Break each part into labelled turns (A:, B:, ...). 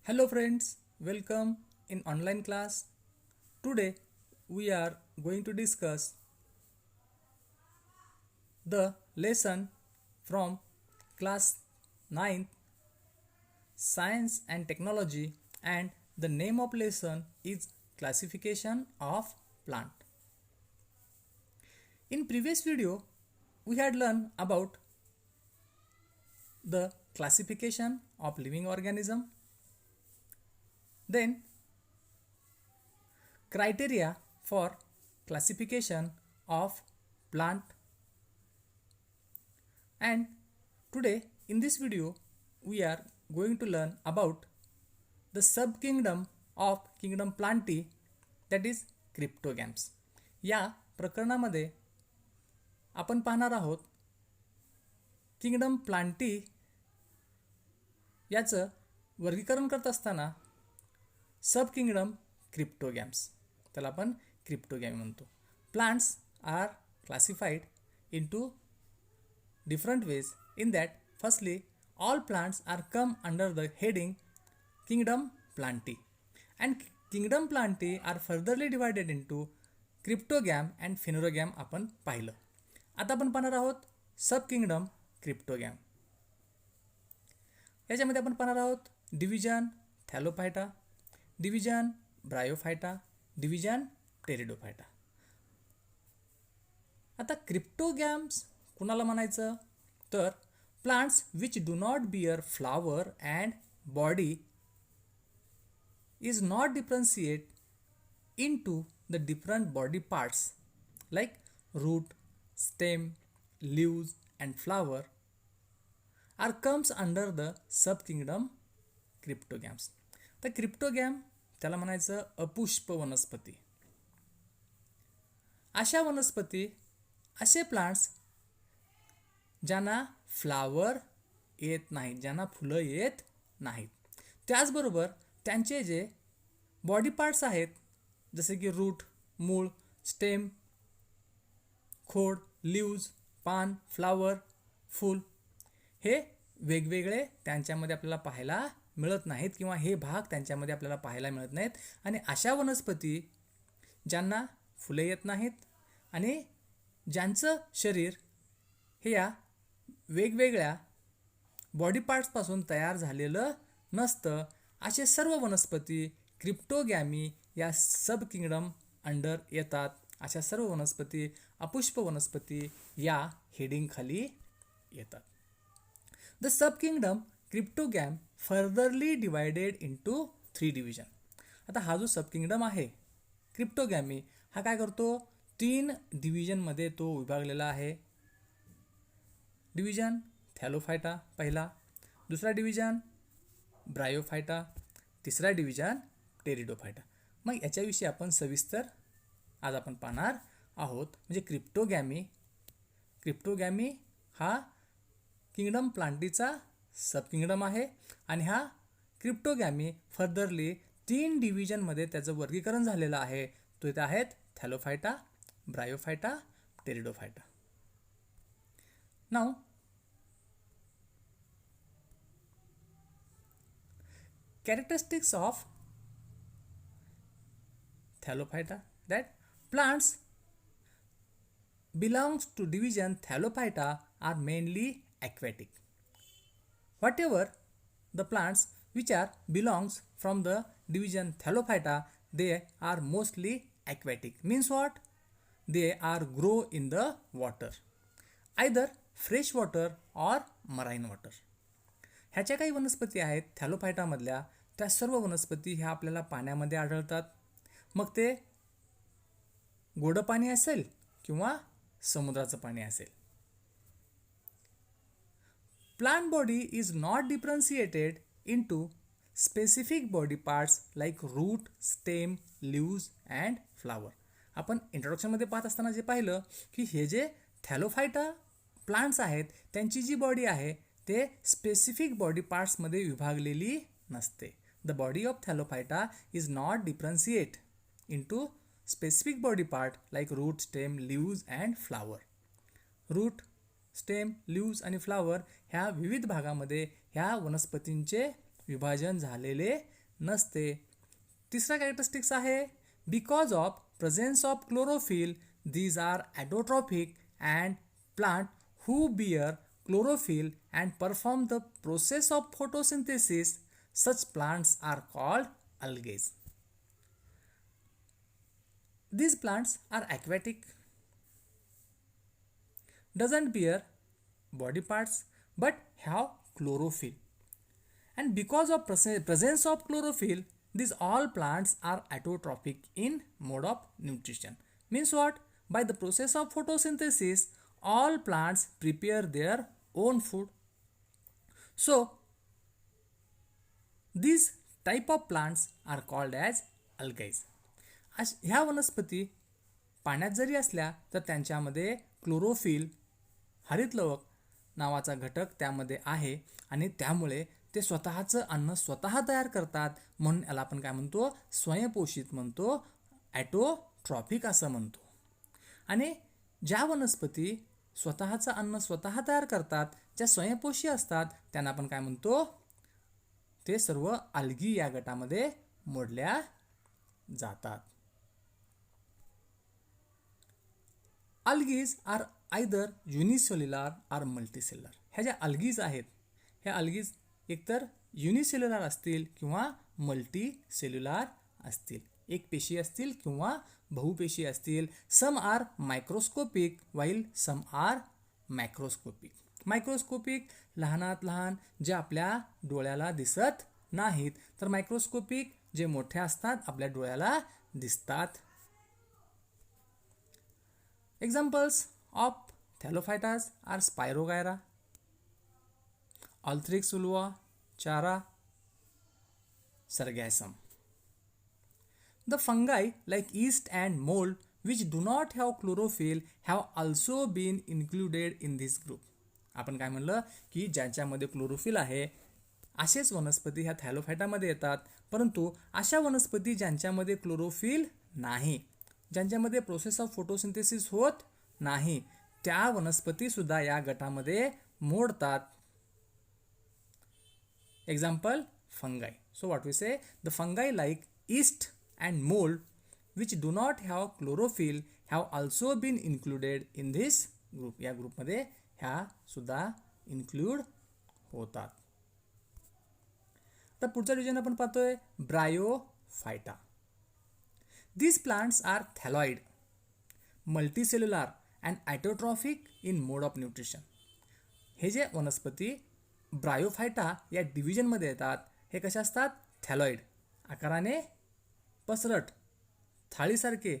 A: Hello friends, welcome in online class. Today we are going to discuss the lesson from class 9th Science and Technology, and the name of lesson is classification of plant. In previous video we had learned about the classification of living organism, then criteria for classification of plant, and today in this video we are going to learn about the subkingdom of kingdom Plantae, that is cryptogams. या प्रकरणामध्ये आपण पाहणार आहोत kingdom Plantae याचं वर्गीकरण करत असताना सब kingdom क्रिप्टोगॅम्स, त्याला आपण क्रिप्टोगॅम म्हणतो. Plants are classified into different ways. In that, firstly, all plants are come under the heading kingdom Plantae, and kingdom Plantae are furtherly divided into cryptogam and phanerogam. आपण पाहिलं. आता आपण पाहणार आहोत सब किंगडम क्रिप्टोगॅम. याच्यामध्ये आपण पाहणार आहोत division Thallophyta, division Bryophyta, division Pteridophyta. आता क्रिप्टोगॅम्स कुणाला म्हणायचं तर plants which do not bear flower and body is not differentiate into the different body parts like root, stem, leaves and flower are comes under the sub kingdom cryptogams. तर cryptogam त्याला म्हणायचं अपुष्प वनस्पती. अशा वनस्पती, असे plants ज्यांना flower येत नाहीत, ज्यांना फुलं येत नाहीत. त्याचबरोबर त्यांचे जे बॉडी पार्ट्स आहेत जसे की रूट, मूळ, स्टेम, खोड, लीव्ज, पान, फ्लावर, फूल, हे वेगवेगळे त्यांच्यामध्ये आपल्याला पाहायला मिळत नाहीत किंवा हे भाग त्यांच्यामध्ये आपल्याला पाहायला मिळत नाहीत. आणि अशा वनस्पती ज्यांना फुले येत नाहीत आणि ज्यांचं शरीर हे या वेगवेगळ्या बॉडी पार्ट्सपासून तयार झालेलं नसतं, असे सर्व वनस्पती क्रिप्टोगॅमी या सब किंगडम अंडर येतात. अशा सर्व वनस्पती अपुष्प वनस्पती या हेडिंगखाली येतात. The sub kingdom cryptogam furtherly divided into 3 division. आता हा जो सब किंगडम आहे क्रिप्टोगॅमी, हा काय करतो, 3 डिव्हिजनमध्ये तो विभागलेला आहे. डिव्हिजन थॅलोफायटा पहिला, दुसरा डिव्हिजन ब्रायोफायटा, तिसरा डिव्हिजन टेरिडोफायटा. मग याच्याविषयी आपण सविस्तर आज आपण पाहणार आहोत. म्हणजे क्रिप्टोगॅमी हा किंगडम प्लांटीचा सब किंगडम आहे आणि हा क्रिप्टोगॅमी फर्दरली 3 डिव्हिजनमध्ये त्याचं वर्गीकरण झालेलं आहे. तो इथे आहेत Thallophyta, Bryophyta, Pteridophyta. Now, characteristics of Thallophyta, that plants belongs to division Thallophyta are mainly aquatic. Whatever the plants which are belongs from the division Thallophyta, they are mostly aquatic. Means what? They are grow in the water, either fresh water और marine water. ह्याच्या काही वनस्पती आहेत थॅलोफायटामधल्या, त्या सर्व वनस्पती ह्या आपल्याला पाण्यामध्ये आढळतात. मग ते गोडं पाणी असेल किंवा समुद्राचं पाणी असेल. Plant body is not differentiated into specific body parts like root, stem, leaves and flower. आपण इंट्रोडक्शनमध्ये पाहत असताना जे पाहिलं की हे जे थॅलोफायटा प्लांट्स आहेत त्यांची जी बॉडी आहे ते स्पेसिफिक बॉडी पार्ट्समध्ये विभागलेली नसते. The body of Thallophyta is not differentiate into specific body part like root, stem, leaves and flower. Root, stem, leaves आणि फ्लावर ह्या विविध भागामध्ये ह्या वनस्पतींचे विभाजन झालेले नसते. तिसरा कॅरेक्टरिस्टिक्स आहे because of presence of chlorophyll these are autotrophic and plant who bear chlorophyll and perform the process of photosynthesis. Such plants are called algae. These plants are aquatic, doesn't bear body parts but have chlorophyll, and because of presence of chlorophyll these all plants are autotrophic in mode of nutrition. Means what? By the process of photosynthesis all plants prepare their own food. So these type of plants are called as algae. ह्या वनस्पती पाण्यात जरी असल्या तर त्यांच्यामध्ये chlorophyll हरितलवक नावाचा घटक त्यामध्ये आहे आणि त्यामुळे ते स्वतःचं अन्न स्वतः तयार करतात. म्हणून याला आपण काय म्हणतो? स्वयंपोषित म्हणतो, ॲटोट्रॉफिक असं म्हणतो. आणि ज्या वनस्पती स्वतःचं अन्न स्वतः तयार करतात, ज्या स्वयंपोषी असतात, त्यांना आपण काय म्हणतो? ते सर्व अल्गी या गटामध्ये मोडल्या जातात. Algae are either unicellular or multicellular. ह्या ज्या अल्गीज आहेत ह्या अल्गीज एकतर युनिसेल्युलर असतील किंवा मल्टीसेल्युलर असतील, एक पेशी असतील किंवा बहुपेशी असतील. Some are microscopic while some are macroscopic. Microscopic लहानात लहान जे आपल्या डोळ्याला दिसत नाहीत, तर मायक्रोस्कोपिक जे मोठे असतात आपल्या डोळ्याला दिसतात. Examples of thallophytes are spirogyra, ulothrix ulva, chara, sargassum. The fungi like yeast and mold which do not have chlorophyll have also been included in this group. आपण काय म्हणलं की ज्यांच्यामध्ये क्लोरोफिल आहे असेच वनस्पती ह्या थॅलोफायटामध्ये येतात. परंतु अशा वनस्पती ज्यांच्यामध्ये क्लोरोफिल नाही, ज्यांच्यामध्ये प्रोसेस ऑफ फोटोसिंथेसिस होत नाही, त्या वनस्पती सुद्धा या गटामध्ये मोडतात. Example fungi. So what we say? The fungi like yeast and mold which do not have chlorophyll have also been included in this group. या ग्रुपमध्ये ह्या सुद्धा इन्क्लूड होतात. तर पुढचा डिव्हिजन आपण पाहतोय Bryophyta. These plants are thalloid, multicellular and autotrophic in mode of nutrition. हे जे वनस्पती ब्रायोफायटा या डिव्हिजनमध्ये येतात हे कसे असतात? थॅलॉइड, आकाराने पसरट, थाळीसारखे,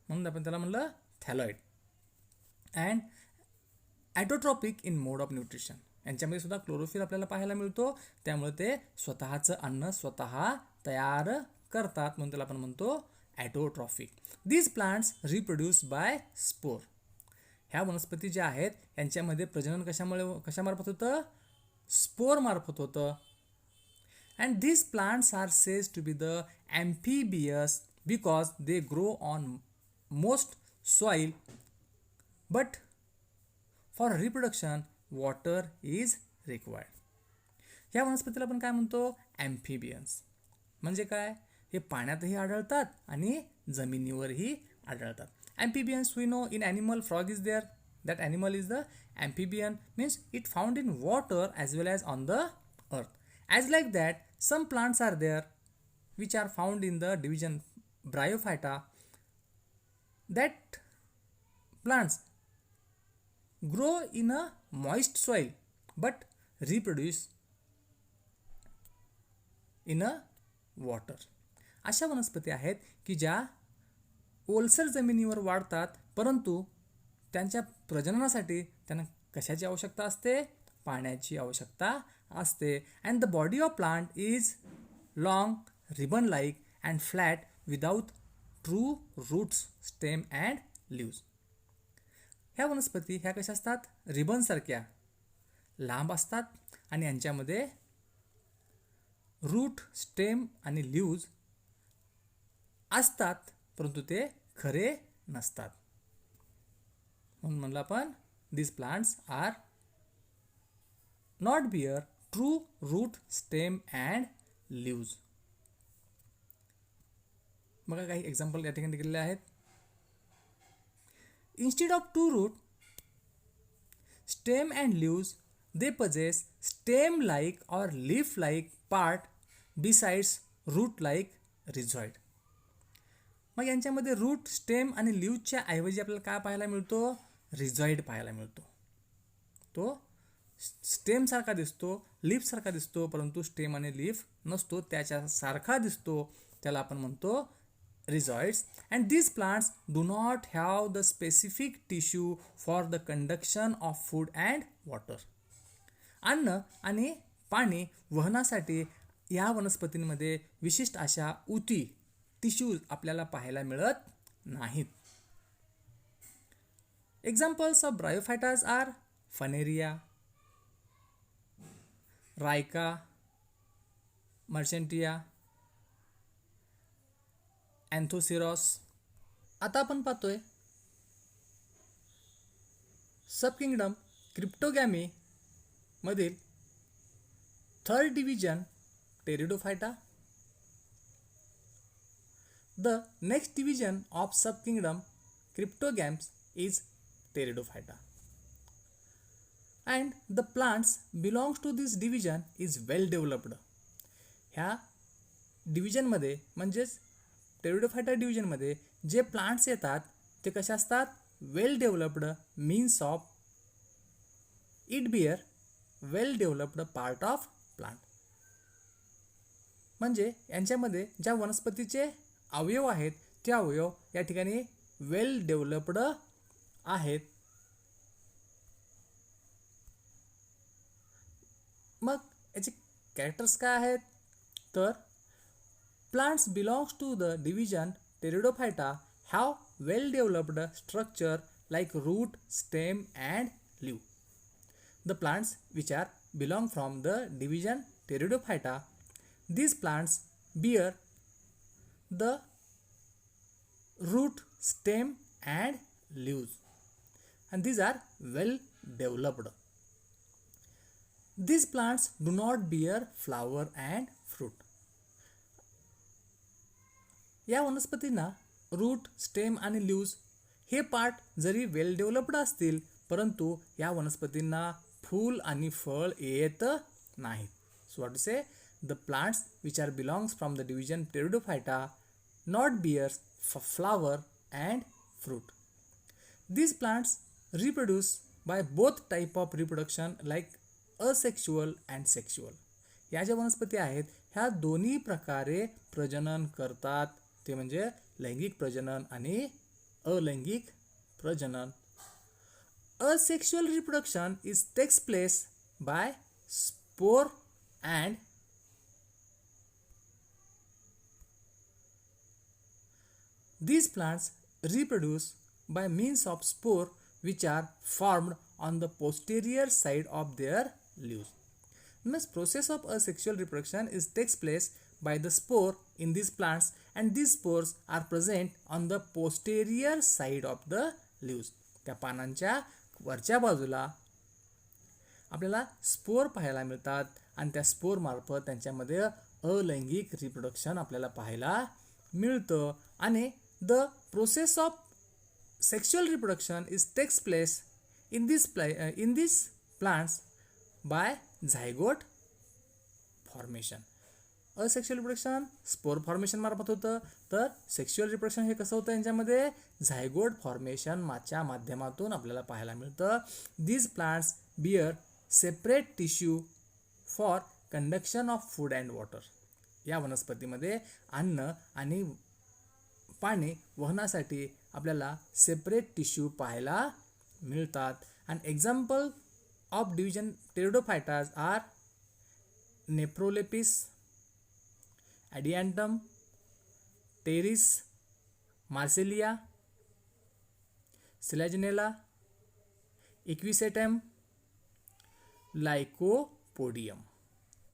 A: म्हणून आपण त्याला म्हणलं thalloid. And autotrophic in mode of nutrition. यांच्यामध्ये सुद्धा क्लोरोफिल आपल्याला पाहायला मिळतो, त्यामुळे ते स्वतःचं अन्न स्वतः तयार करतात, म्हणून त्याला आपण म्हणतो autotrophic. These plants reproduce by spore. ह्या वनस्पती ज्या आहेत यांच्यामध्ये प्रजनन कशामार्फत होतं? स्पोर मार्फत होतं. And these plants are said to be the amphibious because they grow on most soil, but for reproduction water is required. ह्या वनस्पतीला आपण काय म्हणतो? ॲम्फिबियन्स. म्हणजे काय? हे पाण्यातही आढळतात आणि जमिनीवरही आढळतात. Amphibians we know in animal frog is there. That animal is the amphibian, means it found in water as well as on the earth. As like that, some plants are there which are found in the division Bryophyta. That plants grow in a moist soil but reproduce in a water. अशा वनस्पती आहेत की ज्या ओलसर जमिनीवर वाढतात, परंतु त्यांच्या प्रजननासाठी त्यांना कशाची आवश्यकता असते? पाण्याची आवश्यकता असते. And the body of plant is long, ribbon like and flat without true roots, stem and leaves. ह्या वनस्पती ह्या कशा असतात? रिबनसारख्या लांब असतात आणि यांच्यामध्ये रूट, स्टेम आणि लीव्ज असतात, परंतु ते खरे नसतात. म्हणून म्हणलं आपण this plants are not bear true root stem and leaves. बघा काही एक्झाम्पल या ठिकाणी दिलेले आहेत. Instead of true root stem and leaves, they possess stem like or leaf like part besides root like rhizoid. मग यांच्यामध्ये रूट, स्टेम आणि लीव्हच्या ऐवजी आपल्याला काय पाहायला मिळतो? रिझॉइड पाहायला मिळतो. तो स्टेम सारखा दिसतो, लीफ सारखा दिसतो, परंतु स्टेम आणि लीफ नसतो, त्याच्या सारखा दिसतो, त्याला आपण म्हणतो rhizoids. And these plants do not have the specific tissue for the conduction of food and water. अन्न आणि पाणी वहनासाठी या वनस्पतींमध्ये विशिष्ट अशा ऊती, टिश्यूज आपल्याला पाहायला मिळत नाहीत. Examples of bryophytas are Funaria, Raica, Marchantia, Anthoceros. आता आपण पाहतोय सब किंगडम क्रिप्टोगॅमी मधील third division pteridophyta. The next division of sub kingdom cryptogams is pteridophyta and the plants belongs to this division is well developed. ह्या डिव्हिजनमध्ये म्हणजेच Pteridophyta डिव्हिजनमध्ये जे plants येतात ते कसे असतात? Well developed, means of it bear well developed part of plant. म्हणजे यांच्यामध्ये ज्या वनस्पतीचे अवयव आहेत ते अवयव या ठिकाणी वेल डेव्हलप्ड आहेत. मग याचे कॅरेक्टर्स काय आहेत? तर plants belongs to the division Pteridophyta have well developed structure like root, stem and leaf. The plants which are belong from the division Pteridophyta, these plants bear the root, stem and leaves, and these are well developed. These plants do not bear flower and fruit. या वनस्पतींना route, stem आणि leaves हे part जरी वेल developed असतील, परंतु या वनस्पतींना फूल आणि फळ येत नाहीत. So what to say, the plants which are belongs from the division Pteridophyta not bears flower and fruit. These plants reproduce by both type of reproduction like asexual and sexual. या ज्या वनस्पती आहेत ह्या दोन्ही प्रकारे प्रजनन करतात, ते म्हणजे लैंगिक प्रजनन आणि अलैंगिक प्रजनन. Asexual reproduction is takes place by spore and these plants reproduce by means of spore which are formed on the posterior side of their leaves. This process of asexual reproduction is takes place by the spore in these plants, and these spores are present on the posterior side of the leaves. त्या पानांच्या वरच्या बाजूला आपल्याला spore पाहायला मिळतात आणि त्या spore मार्फत त्यांच्यामध्ये अलैंगिक रिप्रोडक्शन आपल्याला पाहायला मिळतं. आणि the process of sexual reproduction is takes place in this plants by zygote formation. Asexual reproduction spore formation मार्फत होतं, तर सेक्शुअल रिप्रोडक्शन हे कसं होतं यांच्यामध्ये झायगोट फॉर्मेशन च्या माध्यमातून आपल्याला पाहायला मिळतं. These plants bear separate tissue for conduction of food and water. या वनस्पतीमध्ये अन्न आणि पाणी वहनासाठी आपल्याला सेपरेट टिश्यू पाहायला मिळतात. And example of division pteridophytes are nephrolepis, adiantum, pteris, marsilea, selaginella, equisetum, lycopodium.